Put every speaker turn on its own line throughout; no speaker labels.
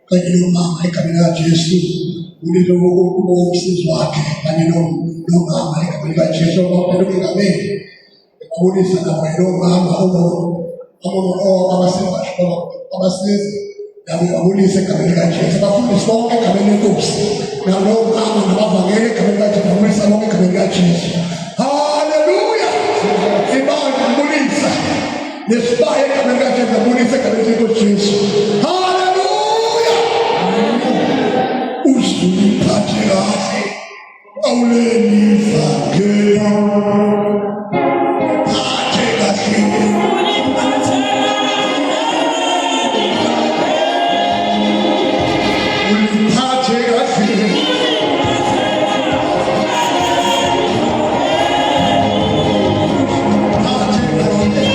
kanye nomama egameni likaJesu ulizo umsizi wakhe kanye nomama egameni likaJesu baphela egameni babonisa lapha nomama abasizi nabo babonisa egameni likaJesu bafundisa bonke egameni lenkosi nomama nabavangeli egameni likaJesu babonisa bonke egameni likaJesu. Haleluya! Ibandla libonisa nesibaya egameni likaJesu babonisa egameni lenkosi. Uliphathe kahle awulelisa ngeke phathe kahle uliphathe kahle phathe kahle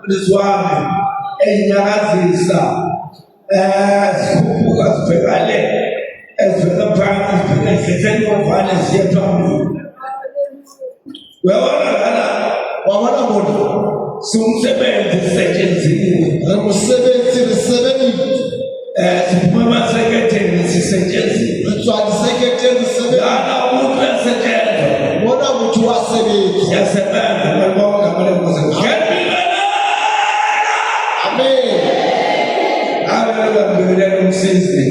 Lizwane enyakazisa sikhuphuka sibhekale ezivela phansi sibheke esenovane siye phambili. Wabona lana wabona bona sumsebenzi sisetshenzile umsebenzi risebenzi siphuma seketheni sisetshenzile utswali seketheni sisebenzi lana umuntu esebenza bona ukuthi wasebenzi yasebenza malibonga malibonga.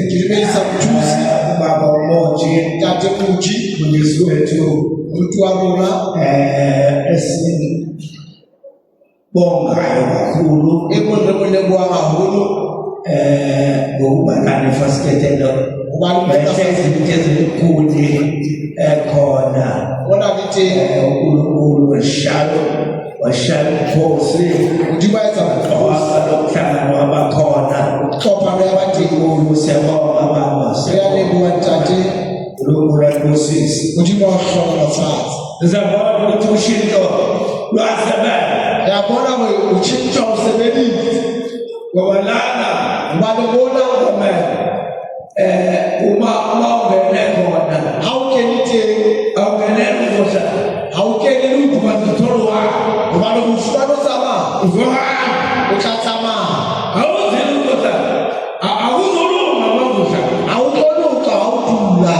Tulimeza mjuzi baba umoja tate kuji Mwenyezi wetu utuamuna bonga kakhulu emondemone kwahulu ngokubanane fasiketelo ubalibekezelikhulu khona bona kithi uNkulunkulu washaya umkhosi udibayeza abaqhawe lokuhlangana wabakhona uxophana yabadikulu siyabonga baba siyalebuka tate uNkulunkulu akusisi udiba wahlala phansi sizabona ukuthi ushintsho lwasebenza yabona ushintsho usebenzile ngoba lana ubalobona uma ungene khona awukenite awukenele ukudla awukenele ukuba zitholwa ngoba lokufana sama uzohamba uthathama awuzeli ukudla awuzolunga mawudla awutoluka awudula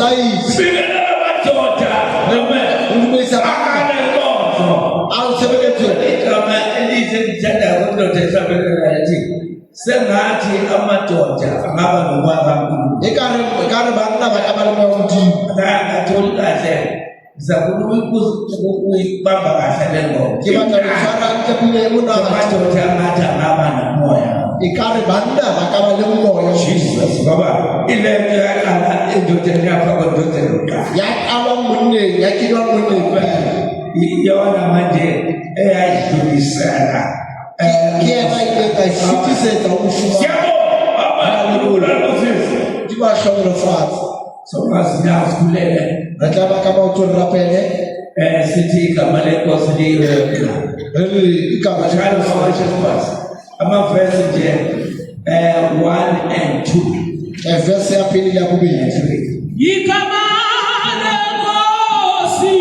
usayizi
Sibekela amadoda. Amen.
ukumisa
Akale nkonzo.
awusebenzele
Igama elihle ngithanda kundoda esabekela yathi sengathi amadoda angaba nokwakankulu.
ekare banna ba ka ba le moya
Akatholi kahle. Ngizakubamba kahle le ngoma.
ke batla go tshwara ntle pele mona
Amadoda angathi angaba nomoya.
ekare banna ba ka ba le moya
Jesus, Baba. Ile nto yaqala endodeni yapha kwendodeni yokuqala.
ya qalwa monneng ya kilwa monneng
Iyona manje eyadlulisela.
ke yena ile ka fitisetsa ukufuma
Siyabonga.
di ba hlokomelo fatshe
So masiyazikhulele.
re tla ba ka maoto re rapele
Sithi igama lenkosi liyo.
re re ikama
Njalo sawashe amavesi nje 1 and 2.
verse ya pele ya bobedi
Igama lenkosi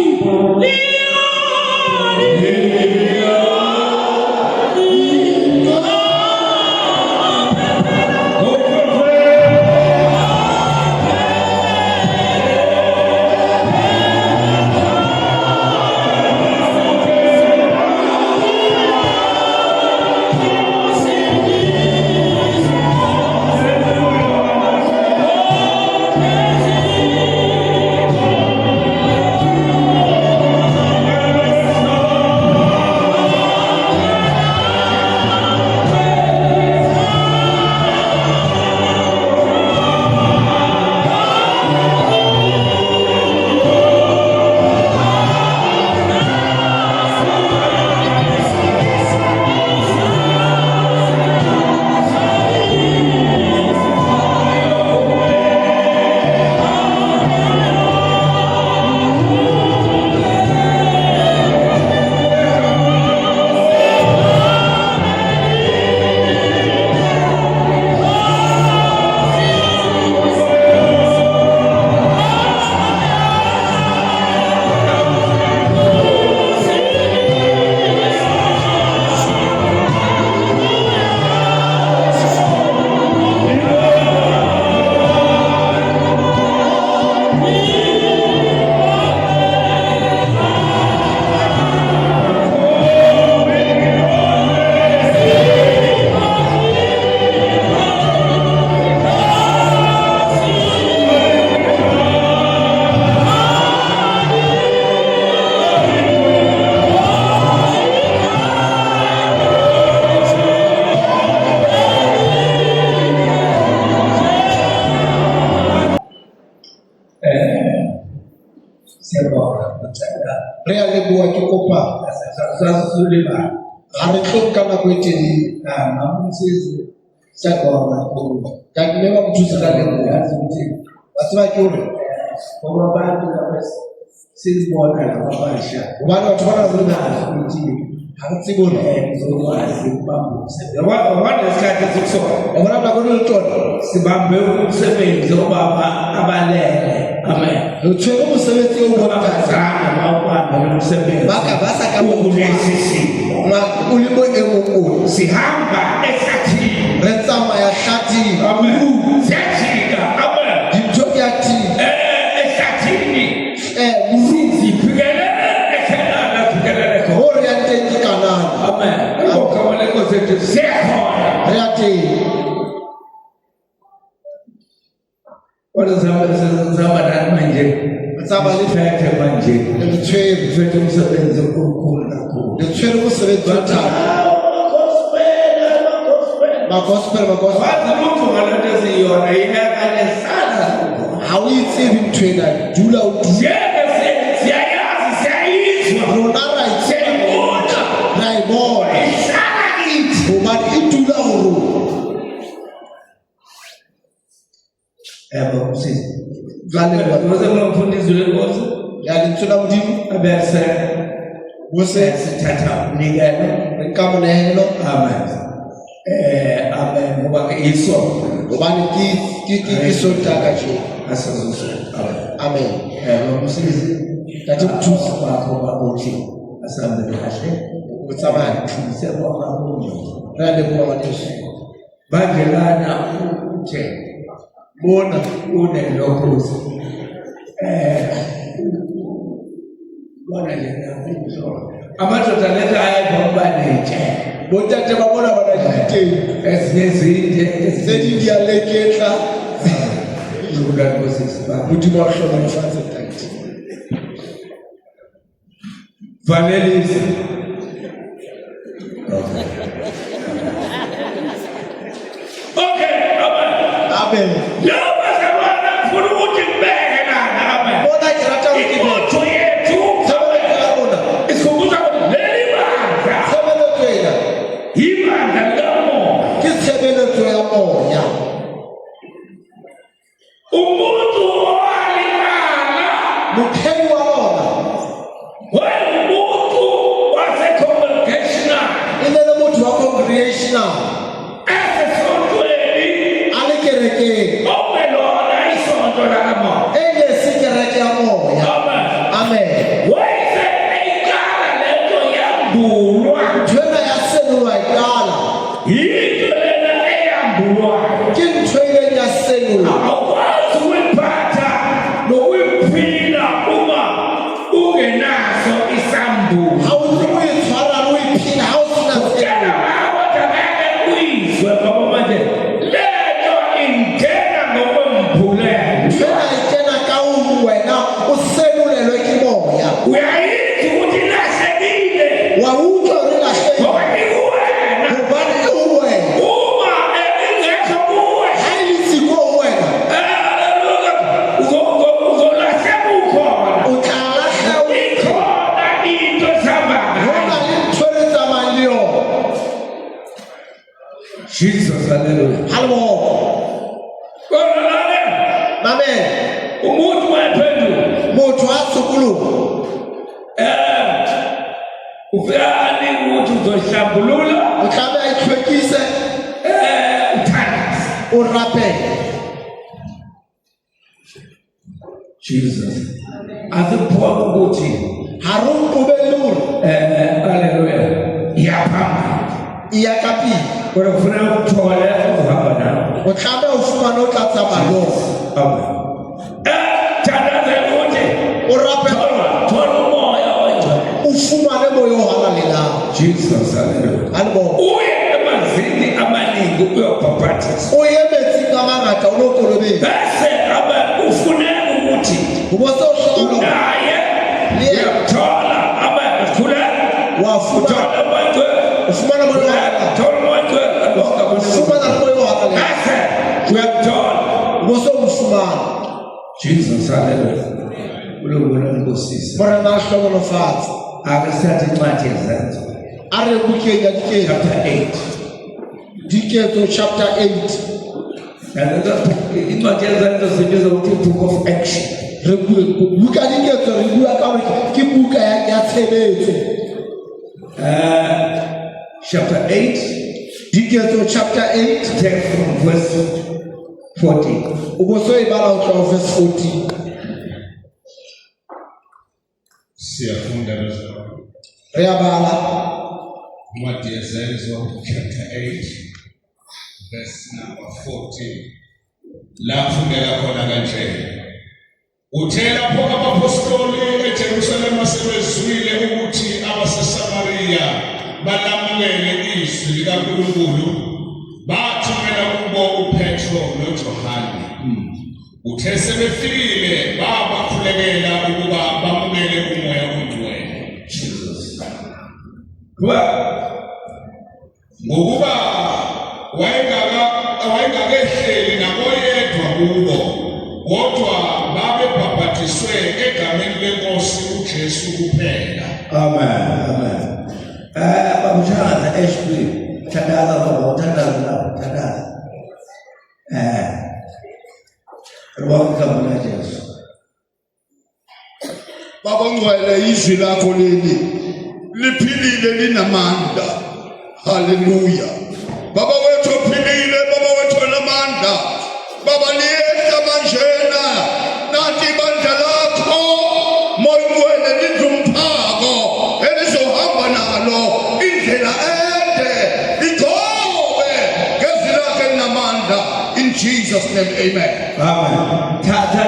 re a leboa ke kopa
Sasulima.
ga re tlo ka nako e telele
Mamusisi.
ka mme ba go thusa ka leboa ba tseba ke gore
Ngoba abantu sizibona labasha.
gobane batho ba na le ga re tsebe gore
What is that?
o bona nako le tona
Sibambe umsebenzi obaba abalele. Amen.
re tshwere mosebetsi o
Bakazana bawubambe umsebenzi.
ba ka ba sa ka mo o le mo e mong
Sihamba ehlathini.
re tsamaya hlathing
Amen. Siyajika. Amen.
dintho di a tima
Ehlathini.
moruti
Siphikelele ekhelana phikelele khona.
go re yang teng ke kanana
Amen. Igama lenkosi ethu siyakhona.
re a teng
Zama nani manje?
re tsamaya le
Liphethe manje.
re tshwere
Liphethe umsebenzi omkhulu kakhulu.
re tshwere mosebetsi o thata magospel
Wazi lutho ngalento esiyiyona iyakanye sana.
ga o itsebe ntho ena dula o dula
Siyayazi siyayizwa.
rona ra
Siyayibona.
ra e bona
Ihlala kithi.
gobane e dula go rona
Msisi.
jale
Waze ngomfundisi lenkosi
ya lentswe la modimo
bese
bose
sithatha umnikelo.
re nka monehelo
Amen. Amen. Ngoba ke isono.
gobane ke sontaga je
Asizusho. Amen.
amen
Msisi.
tate mothusi
Bakho bakuthi asambe kahle.
o tsamaya
Siyabonga.
re a leboa ngwaneso
Bagelana uthe
mona
unelokhozi Bona yena umhlobo amadoda letha ayabombanetshe
bontate ba bona ba na le teng
ezinye
tse di di a leketla
izula nkosisi ba
modimo wa hloba lefatshe tate
Vanelisa okay
amen
laba sabana funa ukuthi ngibeke nana amen
bona ke rata ho
Ipotho yethu
tshebeletso ya rona
isikhumbuza ukuthi leli bandla
tshebeletso ena
ibandla likamoya
ke tshebeletso ya moya
umuntu owalingana
mothei wa lona
umuntu wase-congregational
e ne le motho wa congregational
esesontweni
a le kerekeng
omelona isonto lakamoya
e ne se kereke ya moya
amen
amen
wayise eyiqala lento yambulwa
nthwena ya senolwa e qala
yinto lena eyambulwayo
ke ntho e ileng ya senolwa
awukwazi ukuyiphatha nokuyiphila uma ungenaso isambulo
ha o tlo o e tshwara le o e phela ha o sena
tshela
senolwa
ngawo ngeke uyizwe ngoba manje lento ingena ngokwemphulelo
nthwena e kena ka ho wena o senolelwe ke moya
uyayithi ukuthi ilahlekile
wa utlwa hore lahlehile
ngoba ikuwena
hobane e ho wena
uma ingekho kuwe
ha e le siko ho wena
haleluya uzolahleka ukhona
o tla lahla o
ikhona into esihamba
ho na
ngayo
le ntho e re tsamayang le yona
Jesus haleluya
ha le moko
kodwa lalela
mamela
umuntu wephenduka
motho a sokoloha
ufani ukuthi uzohlambulula
o tlameha a itlhwekise
uthandise
o rapele
Jesus aziphiwa ukuthi
ha re o qobelle hore
haleluya iyaphambana
e ya ka pele
kodwa kufuneka uthole uzohamba nawo
o tlameha o fumane o tla tsamaya le ona
amen thandazela ukuthi
o rapele
thola umoya oyingcwele
o fumane moya o halalelang
Jesus haleluya
ha le moko
uye emazini amaningi uyobhabhathisa
o ye metsing a mangata o lo kolobeng
bese abe ufuneka ukuthi
ho bo se o hloka
unaye uyamthola abe ekhula
wa fumana
uthola umoya
o fumana moya o halalelang
thola umoya lonke
o fumana le moya o halalelang
bese uyamthola
o bo se o mo fumana
Jesus haleluya ulobona nkosisi
morena a hlokonofatse
ake sithathe incwadi yezenzo
a re bukeng ya diketso
chapter 8
diketso chapter 8
incwadi yezenzo sibiza ukuthi book of action
re buka diketso re bua ka hore ke buka ya tshebetso
chapter 8
diketso chapter 8
text from verse 14
o bo se o e bala ho tloha ho verse 14
Siyafunda lezo
re ya bala
incwadi yezenzo chapter 8 verse number 14 lapho ngela khona kanje uthe lapho abapostoli eJerusalema sebezwile ukuthi abaseSamariya balamukele izwi likaNkulunkulu bathumela kubo uPetro noJohane uthe sebefikile babakhulekela ukuba bamukele umoya ongcwele ngokuba wayengakehleli naboyedwa kubo kodwa babebhabhathiswe egameni lenkosi uJesu kuphela
amen amen babushakaza HP thandaza baba uthandaza nawo thandaza Welcome, Jesus.
Baba ngcwele izwi lakho leli liphilile linamandla. Haleluya. Baba wethu uphilile, baba wethu onamandla. Baba liyehla manjena nathi ibandla lakho moya ngcwele lidlumphako elizohamba nalo indlela ende ligobe ngezwi lakhe linamandla. In Jesus name, amen.
Amen. Tata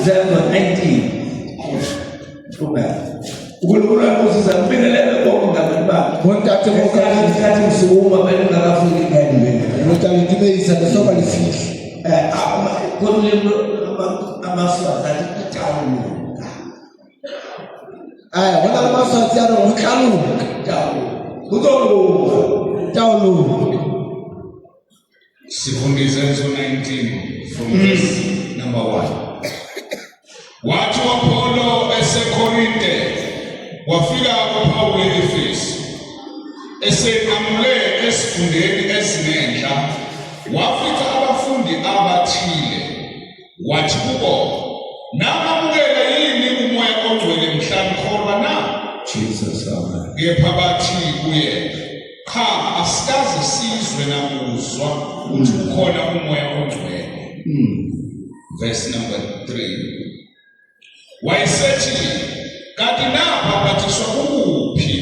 December 19. Ukulula kusiza kubingelela konke ngabantu.
Bontate mo ka
Isikhathi msuku abantu ngakafiki ekhayeni.
notala dimeyisa le soba le fihla.
Kolelo amaswazi athi tawu.
Aya bona le maswatsi a re go tlaloka. Taolo.
Sifundisa Efeso 19 from verse number 1. Wathi uPaulo eseKorinte wafika kuPawule eEfesu. Esenqamule esifundeni esinenhla wafika abafundi abathile. Wathi kubo, "Namamukela yini umoya ongcwele mhlamkholwa na?"
Jesus amen.
Kepha bathi kuye, "Cha, asikaze sizwe namuzwa ukuthi ukhona umoya ongcwele." Verse number 3. Wayesethi, "Kanti nabhapathiswa kukuphi?"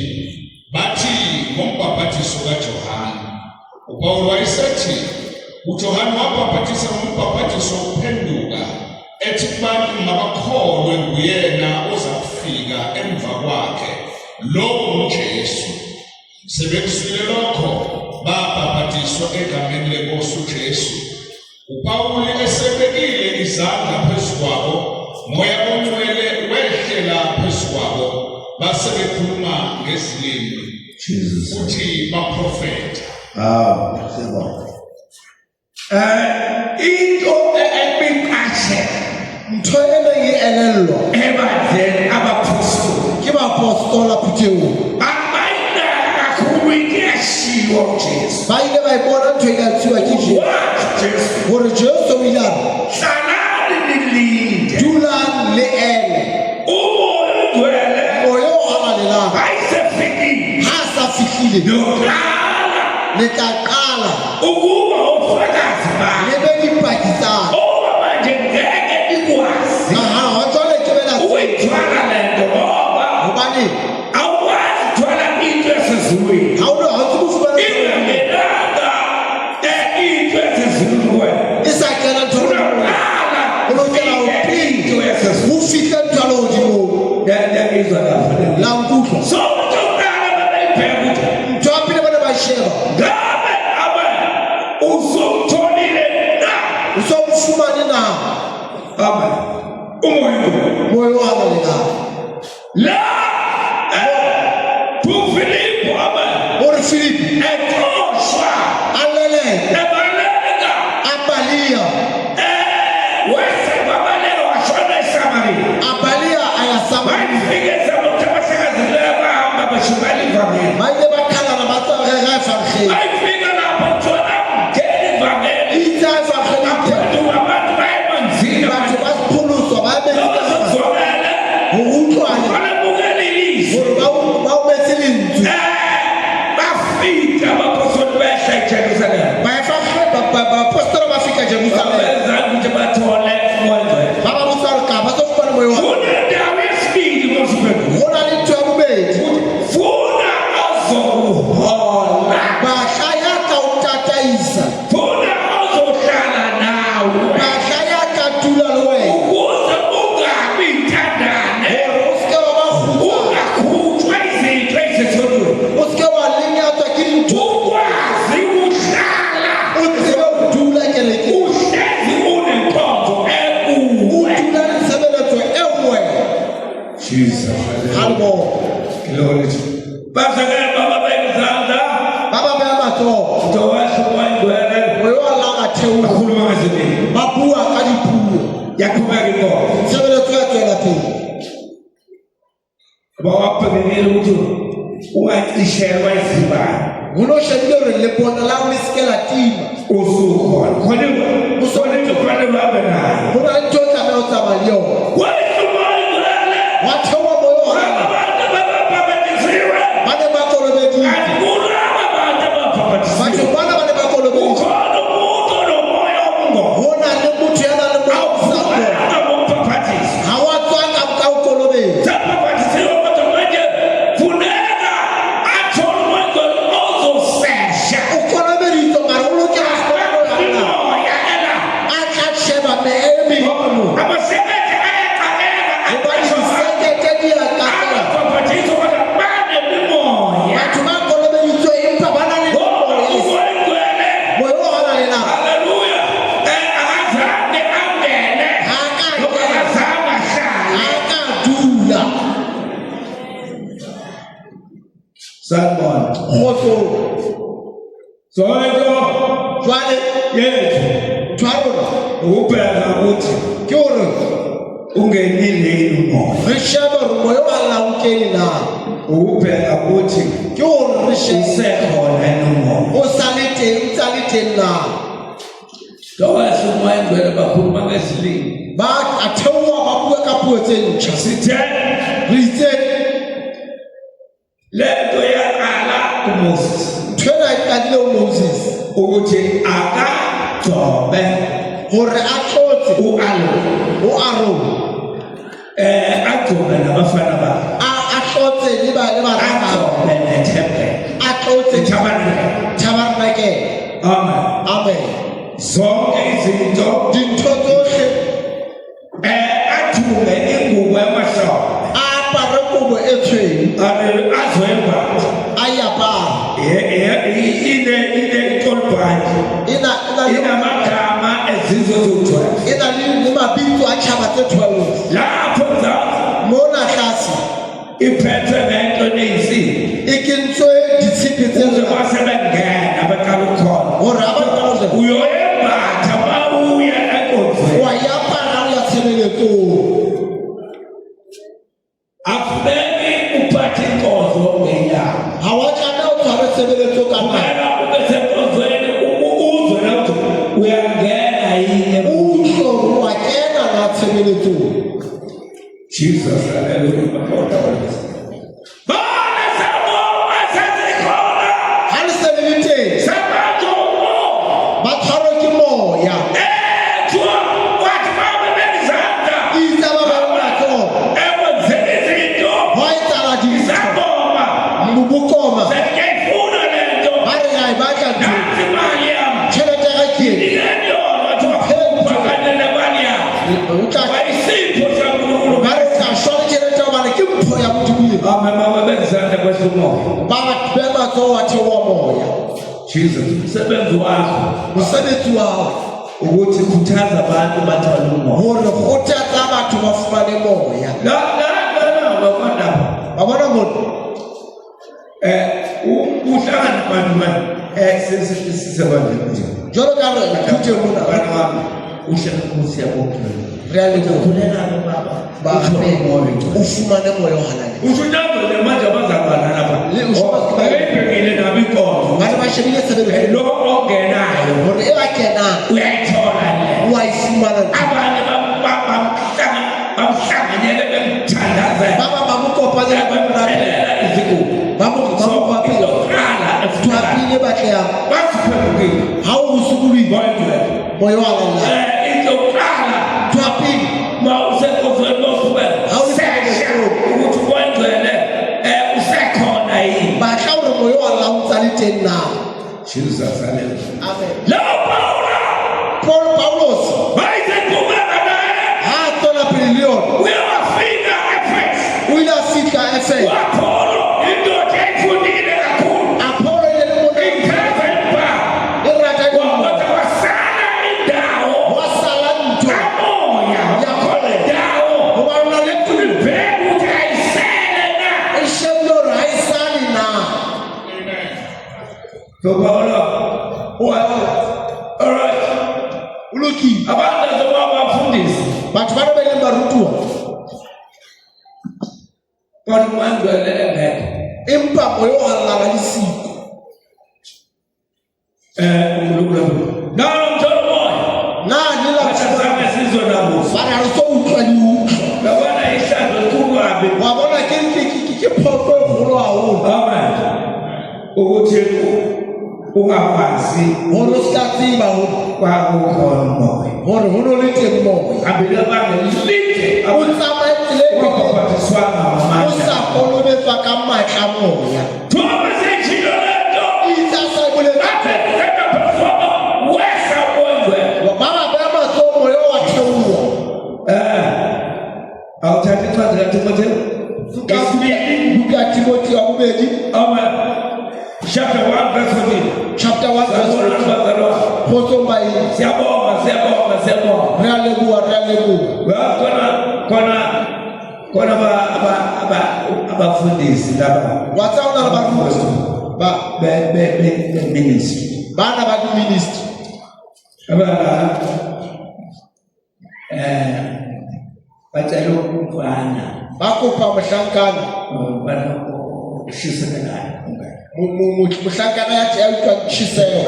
Bathi, "Ngombhaphathiso kaJohane." UPawulo wayesethi, "UJohane wabhaphathisa ngombhaphathiso wokuphenduka, ethi kubantu mabakholwe nguyena oza kufika emva kwakhe, lowo nguJesu. Sebekuzwile lokho, babhaphathiswa egameni leNkosi uJesu. UPawuli esebekile izandla phezu kwabo, Moya ongcwele wehlela phezu kwabo, base bekhuluma ngezilimi futhi baprofetha.
Into ebiqashe
Ntho ena e elello.
ebadeni abapostoli
Ke ba apostola phuteo.
abayina kakhulu iyashiwo Jesu.
Ba ile ba ibona ntho e ka tsiwa ke Jesu.
Wathi Jesu,
Gore Jesu o ile a re,
hlalani nilinde
dulang le ene.
umoya ongcwele
Moya o halalang.
ayisefikile
Ha sa fihlile.
yokuqala
Le tla qala.
ukuba ufakazi bakhe
Le be dipaki tsa.
ukuba manje ngeke ikwazi
Aha, wa jwale ke bela
ukuyithwala le nto ngoba
hobane
awukwazi thwala into esezulwini
ha o no ha o tsebe fumana
ingenanga into esezulwini wena
e sa kena ntho e
unaqala
o lokela ho
into esezulwini
o fihle ntho ya lehodimo
yayizwa kahle
la nkutlwa.
so uqala babeyibheka ukuthi
Ntho ya pele ba ne ba sheba
ngabe abe uzomtholile na
o so mo fumane na
abe umoya
moya o halalang.
la Philipo abe
Gore Filipi
eqoshwa
a leleka
ebaleka
a Balia
wese babaleka washona eSamaria
a Balia a ya Samaria.
bayifike eSamaria abashakazileyo bahamba bashibala ivangeli
Ba ile ba khalana ba tsa re ga farkheng.
bayifika lapho thola ngeli ivangeli
Itse a farkheng a teng.
abantu abantu bayemanzini
Batho ba sepholoswa ba be
bazozwakala
ho utlwana
balemukela ilizwi
gore ba o metse lentswe.
bafika abapostoli behla eJerusalem
Ba apostola ba fika Jerusalem.
abezanga ukuthi bathole umoya ongcwele
Ba ba botsa re ka ba tlo fumana moya wa.
kunendawo yesibili mosifeko
Go na le ntho ya bobedi.
funa ozokuhola
Bahla ya ka o tataisa.
funa ozohlala nawe
Bahla ya ka dula le wena.
ukuze ungabi intandane
Gore o seke wa ba kgutla.
ungakhutshwa izinto ezitholweni
O seke wa lenyatswa ke dintho.
ukwazi ukuhlala
O tsebe ho dula kerekeng.
uhlezi unenkonzo
O
ekuwe
dula le tshebeletso e nngwe. Hallo.
Glory to bazakela baba bayizandla
Ba ba beha matsoho.
utowasho umoya ongcwele
Moya wa langa theola.
akhuluma ngezilimi
Ba bua ka dipuo.
yaqhubeka inkonzo
Tshebeletso ya tswela pele.
bawabhekelele ukuthi ungacishelwa izibani
Ho no shebile hore le bona la o le seke la tima.
usukhona khona into kufanele babe nayo
Ho na le ntho e tlameha ho tsamaya le yona.
kwethu umoya ongcwele
Wa theoha moya wa langa.
abantu bababhabhatisiwe
Ba ne ba kolobeditswe.
akulaba bantu ababhabhatisiwe
Batho bana ba ne ba kolobeditswe.
ukhona umuntu onomoya omngcwele
Ho na le motho ya nang le moya o sa bona.
awukhulanga ngombhabhatisi
Ha wa tswa ka o kolobetsa.
sabhabhatisiwe kodwa manje funeka athole umoya ongcwele ozosesha
O kolobeditswe mara o lokela ho fumana moya wa langa.
imoya ela
A tla sheba meemi.
abasebenzi
Kgotso.
Soweto
Jwale
yethu
tshwarona
ukuphela ukuthi
ke hore
ungenile umoya.
re shebe hore moya wa lla o kene na.
Ukuphela ukuthi
Ke hore re shebe
usekhona umoya.
o sa le teng na.
Tawasi umoya ngcwele bakhuluma ngezilimi.
Ba a theoha ba bua ka puo tse ntjha.
Sithe
Re itse
lento yaqala kuMoses
nthwena e qadile ho Moses
ukuthi akagcobe
hore a tlotse
u-Aaron
o Aaron
agcobe nabafana bakhe
a tlotse le barata
agcobe nethempeli
a tlotse
tabernacle.
tabernacle.
Amen.
Amen.
Zonke izinto
Dintho tsohle
athume ingubo yamahlobo
a apare kobo e tshweu
azoyembatha
a e apara.
inekolibhandi inamagama ezizwe eziwu-12
E na le mabitso a tjhaba tse 12.
lapho nzansi
Mona tlase
iphethwe ngento eneyinsimbi
e kentswe ditshipi tse
kuze
ngata
kwase bengena beqala ukukhona
hore abantu
uyoyembatha uma uya enkonzweni
wa e apara ho ya tshebeletsong.
afuneki uphathe inkonzo ngenyama
Ha wa tlameha ho tshwara tshebeletso ka nako.
kumele ube senkonzweni uzwe ukuthi uyangena yini
Utsho wa kena na tshebeletsong.
Jesus, hallelujah. Bona sabo asazikhona
Ha le se le le teng
sabazo
ba tshwarwe ke moya.
ethwa wathi babebenzanga
Itse ba bang matsoho
ekwenzeni izinto
ho etsahala dintho
zaboma
bokoma
sengiyayifuna le nto
ba re ha e batla ntho
nansi imali yami
tjhelete ya ke
ileni yona bakanele mali yami
o tla
bayisipho sankulunkulu
ba re tla shwa tjhelete hobane ke mpho ya modimo ena.
babebenzanga kwesomoya
Ba be matsoho wa theoha moya.
Jesus umsebenzi wakho
Mosebetsi wa hao
ukuthi khuthaza abantu bathole umoya
hore kgothatsa batho ba fumane moya.
la bakwanda
Ba bona mona
uhlangana abantu manje sisebandleni
jwalo ka re phute mona
bana wami uhlala Nkosi yabophela
re a leboha.
khulelana baba
Ba
uthole umoya
o fumane moya o halale.
ushunabele manje abazalwana lapha bayibhekile nabo inkonzo
Ba re ba shebile tshebeletso
lo ongenayo
hore e ba kenang
uyayithola le
wa e fumana.
abanye bamhlanganyele bemthandazela
Ba bang ba mo kopanya ba
bemthelela izigubo
ba mo bapela.
sokuqala
Ntho ya pele e batlehang
basiphekukile
ha o sokolwe moya wa halala.
into yokuqala
Ntho ya pele
ma usenkonzweni bosubela
Hawuthi
sesha ukuthi kwengcwele usekhona yini
batla hore moya wa halala o ntse a le teng na.
Jesus hallelujah
Amen.
lo Paula
Paulos
bayiseqhubeka naye
ha a tswela pele le yona
uyawafika Efeso
o ile a fihla Efeso.
waPaulo indoda eyifundile kakhulu
Apollo ile le mona
ikhazemba
e rata
wabatha wasala indawo
wasala ntho
kamoya yakhona indawo
hoba o na le tulo
ulibheka ukuthi ayisele na
e shebile hore ha e sale na.
so Paulo all right
O lokile
abantu azoba abafundisi
batho ba re ba ileng ba rutuwa
kodwa umangcwele engekho
empa moya o halala le siko.
nalo mtholo moya
Na le la
bathazame sizwe nabuso
ba re ha re so utlwa le utlwa.
ngabona ihlazo enkulu kabi
Wa bona ke phoso e kgolo haholo
amen ukuthi ungakwazi
hore o ska tseba
kwakukhona umoya
hore ho no le teng moya.
abile bangelide
O tsamaye tseleng
ungapaphathiswanga
o
ngamandla
sa kolobetswa ka matla moya.
thoba sejilo lento
Itse a sa boletsa
aphetsekaphezuko wesa kwengcwele
ba ba beha matsoho moya wa theoha.
awuthatha incwadi kaTimotheo
Buka ya Timothy wa bobedi
amen chapter 1 verse 14
chapter 1 verse
Sabona
14.
bazalwane
Kgotso maele
siyabonga
re a leboha re a leboha.
khona abafundisi laba
Wa tseba ho na le baruti
ministry.
Bana ba di ministry.
Batshela umfana
Bakopa mohlankana. Mohlankana yathi ayutlwa tshiseho.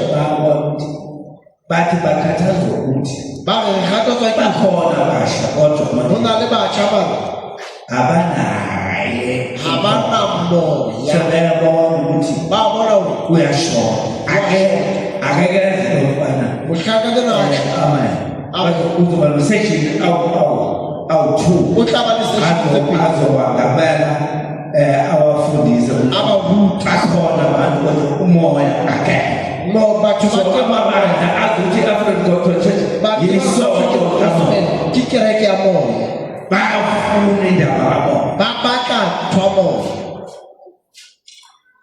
Bathi bakhathazwa ukuthi
Ba re kgathatswa ke
bakhona basha kodwa
ho na le batjha bana
abanaye
ha ba na moya.
sebeyabona ukuthi
Ba bona hore
uyashona akeke zilofana
mohlankana na
amen uzoba no-section awu-2
o tla ba le section tse pedi.
azowagabela abafundisi
Abaruti.
bakhona abantu kodwa umoya akekho.
No, batho ba teng
Amabandla azuthi i-African Gospel Church yisoto kamoya
ke kereke ya moya.
bayafuna indaba kamoya.
Ba batla ntho ya moya.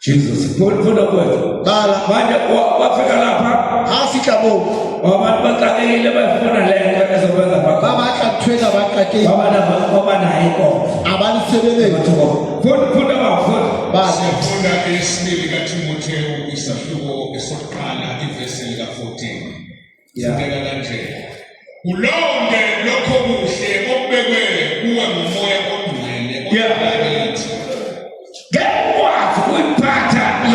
Jesus funa kwethu
Bala
manje wafika lapha
ha fihla moo
abantu baxakekile bafuna le nto ezokwenza
ba batla ntho ena ba qakile
babanayo inkomo
a ba le sebeletso.
funda bafunda
Bala
Siyafunda esibili kaTimotheo isahluko esokuqala ivesi lika-14. Sibeka kanje. Ulonde lokho kuhle okubekwe kuwe ngumoya ongcwele onakithi.
ngekwazi ukuyiphatha le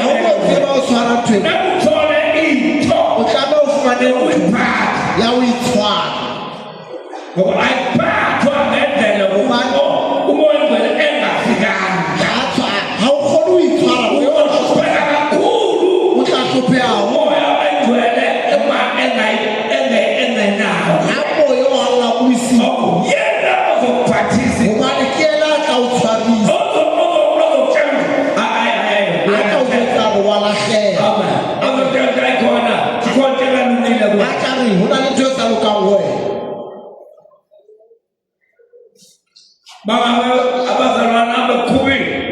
ha o
nto
tseba o tshwara ntho ena.
nakuthole into
O tlameha o fumane ntho
ukuyiphatha
ya o itshwara.
ngoba ayiphathwa ngendlela umoya ongcwele engafikanga
Ha o kgone ho itshwara o
uyohlupeka kakhulu
tla hlopheha haholo.
umoya engcwele engenawo
Ha moya o halla o isile
yena ozokuphathisa
hobane ke yena a tla o tshwarisa. A tla o jwetsa hore wa lahleha. A tla re ho na le ntho e sa lokang ho wena.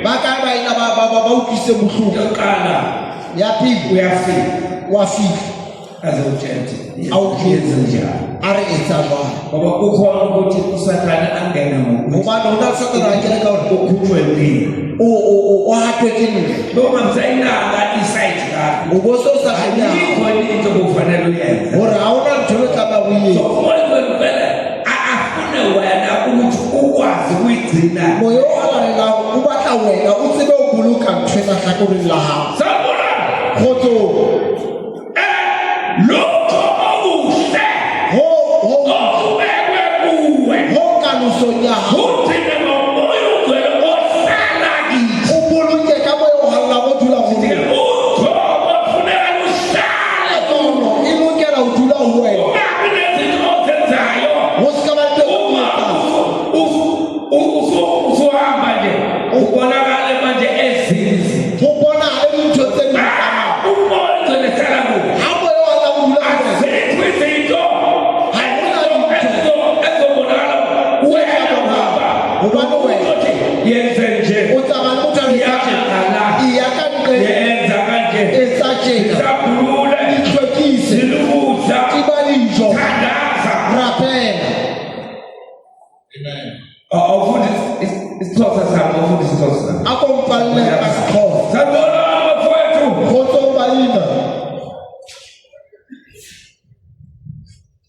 Ba kae ba ena ba utlwise bohloko. Ya pele wa fihla a re etsa jwang. Hobane ho na le satana a kena ka hore o hatwe ke nna. O bo so sa kgenyang hore ha ho na ntho e tlameha o etse. Moya o halalang o batla wena o tsebe ho boloka ntho ena hlakoreng la hao. Kgotsong ho kalosong ya hao o boloke ka moya o hallang o dula ho wena. E lokela ho dula ho wena. Ho ska ba teng ho etsang.
ubonakale manje ezinzi
Ho bonahale dintho tse ding tsamayang. Ha moya o hallang o dula ho wena. Hobane wena o tsamaya le motho a iya ka ntle etsa tjena itlhwekise tima dijo rapela.
Amen.
A ko mpalle ka Sexhosa. Kgotsong baina.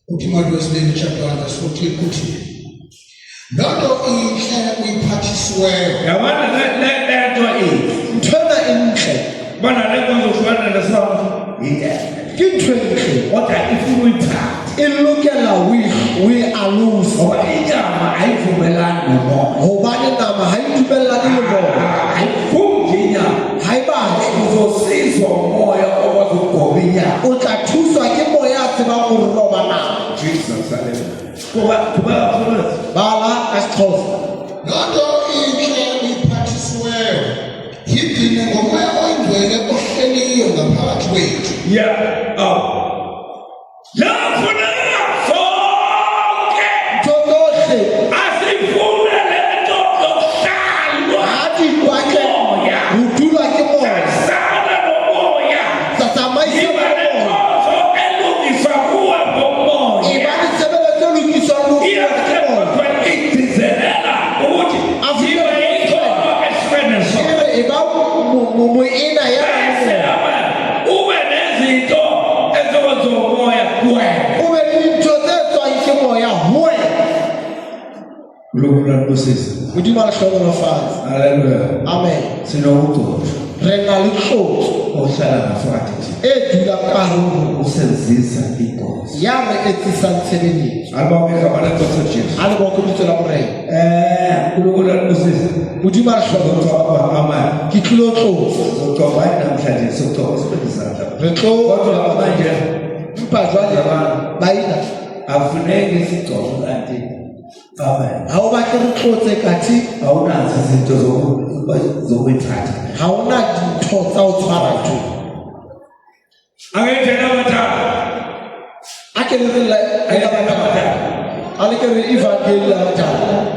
uTimotheus chapter 1 verse 14 kuthi loo nto intle uyiphathisiweyo
yabona le nto
Ntho ena e ntle.
bona le kwanza ufana nesona
Ke ntho e ntle.
kodwa ifuna uyiphatha
E lokela o e alose.
ngoba inyama ayivumelani nomoya
Hobane nama ha e dumellane le moya.
ayifungi inyama
Ha e batle.
uzosizwa umoya okwazi ukugoba inyama
O tla thuswa ke moya a tsebang ho roba nama.
Jesus kuba
Bala ka Sexhosa.
loo nto intle uyiphathisiweyo yigcine ngomoya oyingcwele ohleliyo ngaphakathi kwethu
lafuneka sonke
Ntho tsohle
asifune le nto yokuhlalwa
ha di kwatle
moya
ho dulwa ke moya.
sana nomoya
Tsamaisa
iba
le moya.
nenkonzo elungiswa kuwe ngomoya
E ba le tshebeletso e lokiswang le ho dulwa ke moya.
idizelela ukuthi ibe yikho esifene sona
E ba mo ena ya
wena.
o be le dintho tse tswang ke moya ho wena.
Kulungula Moses.
Modimo a re hlohonolofatse.
Hallelujah.
Amen.
Sinokuto.
Re na le tlotlo
Ohlala ngaphakathi.
e dulang ka hare ho rona,
Usenzisa inkosi.
ya re etsisang tshebeletso.
Albaweka bana Nkosi Jesu.
Ha le bua ka lebitso la Morena.
Kulungula Moses.
Modimo a re hlohonolofatse.
Amen.
Ke tlilo tlotlo.
Uthoba namhlanje sokuthoba sibenzisa.
Re tlo
Kodwa manje
mpa jwale baina
afuneki sigcobo kanti amen.
ha o batle re tlotse kathi
Awunazo izinto zokuyithatha.
ha ona dintho tsa ho tshwara ntho.
Angenzela amathatha.
A ke re la a le ke re evangeli la batho.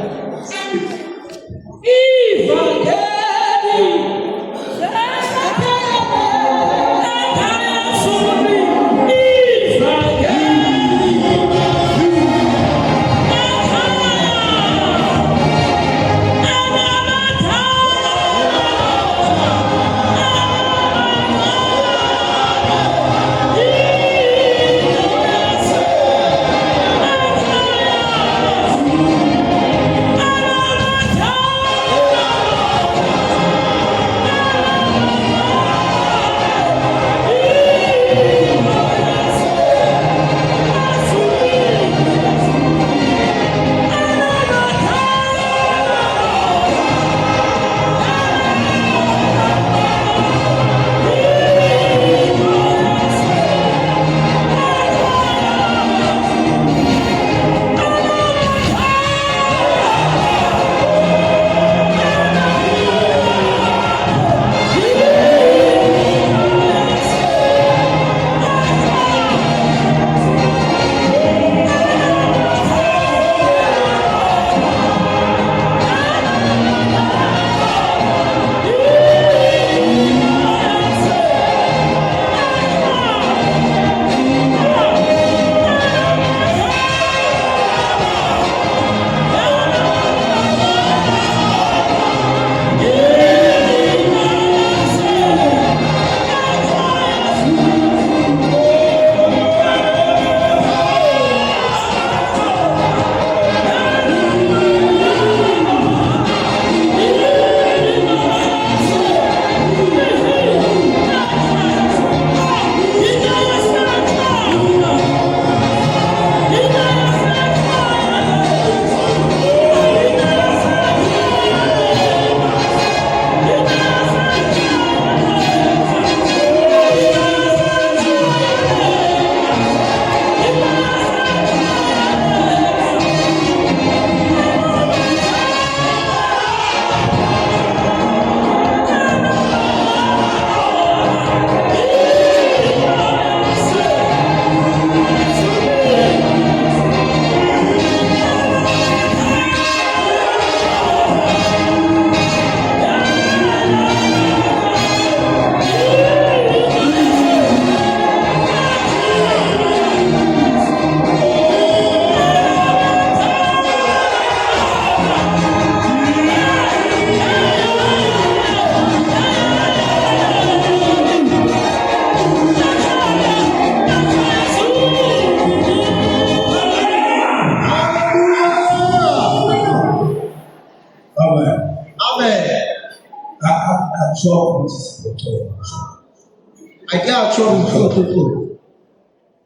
Ake atsho mtlotlo.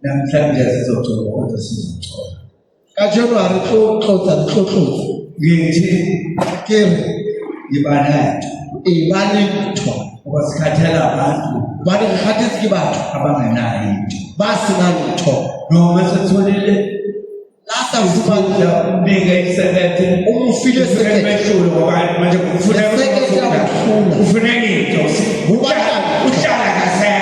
Namhlanje sizothola kodwa sizothola.
Ka January tlotla tlotlo.
Ngithi
Ke re
ngibanayo
bane ntho.
ngoba sikhathela abantu
Bane re khathetse ke batho
abangenayo into.
ba sena ntho.
Noma setholile
Lasa usiphandla
unika isebenze
umfile sekete.
Umfile ngoba manje kufuneka kufuneka into. Uhlala kahle.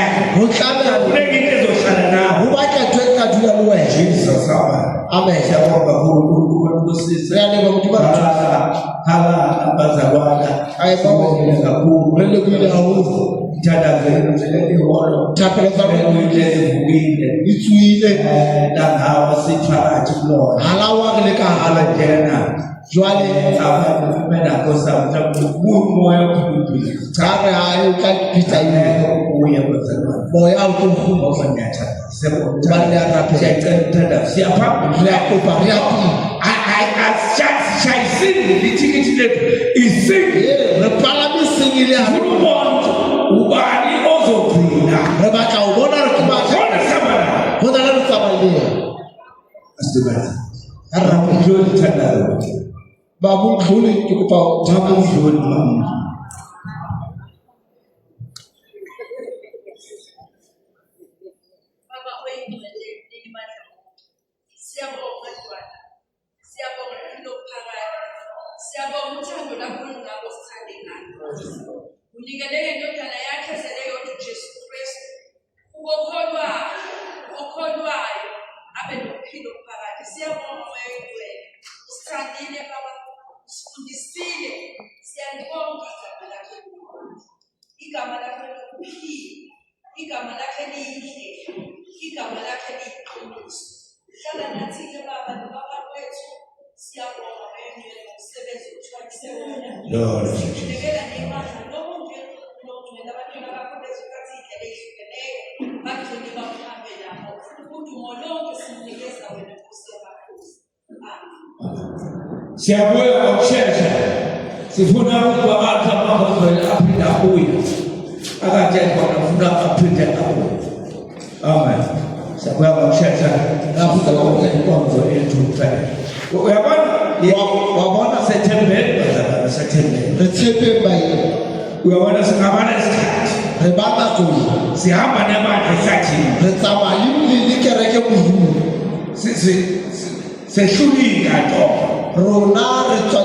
Uhlala
Kufuneka into ezohlala nawe.
ubaka tweka dula lo wena.
Jesus
Amen.
Siyabonga uNkulunkulu usisize.
Siyaleka ukuthi
hala abazalwana
ayibonga
kakhulu
rele kuile hawo.
Thandazeni nje iholo
Thapela tsa
ile evukile
itswile
la ngawa sithalathi kulo
halawa re le ka hala
njena
jwale
abantu kumena kosa umoya ophuluphulu
tsare hayi ka pita ile
uya kwenzalwana
moya o tlo khuma
ofanyatha siapa
Re a kopa re a pula.
shaisini litikiti letu isini
Re palame sengile a
umuntu ubani ozogcina
re batla o bona re ke batla
khona sabala
go na le re tsamayile.
asibala arabudloli thandalo
Ba mo tlhole ke kopa o
tabudloli mama
Siyabonga uthando lakho ngabo sithande ngalo. Unikeleke indodana yakhe seleyo uJesu Kristu. Okholwayo abe nophilo phakathi. Siyabonga wena. Usithandile baba. Usifundisile. Siyalibonga igama lakhe. Igama lakhe liphila. Igama lakhe lihle. Igama lakhe liyiqiniso. Hlala nathi ke baba nobaba wethu. Siyabonga wena umsebenzi othwalise wona.
Lord
Ngekela nemandla lonke lokugcina abantwana bakho bezikhathi indlela ehlukeneyo bagcine bahambe lapho. Udumo lonke simnikeza wena Nkosi yamakhosi. Amen.
siyabuya ngokushesha sifuna ukuba athi amahozela aphinde abuye akade khona ufuna aphinde abuye amen siyabuya ngokushesha lapho inkonzo yethu kuphela uyabona wabona sethembele
Re tshepe baile.
uyabona singabana isikhathi
Re batla kola.
sihamba nemandla ehlathini
Re tsamaya le kereke modimo.
sehlula inkantolo
Rona re tswa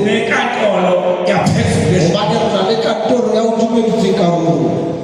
nenkantolo yaphezulu
gobane re na le kantoro ya o dumeditseng ka rona.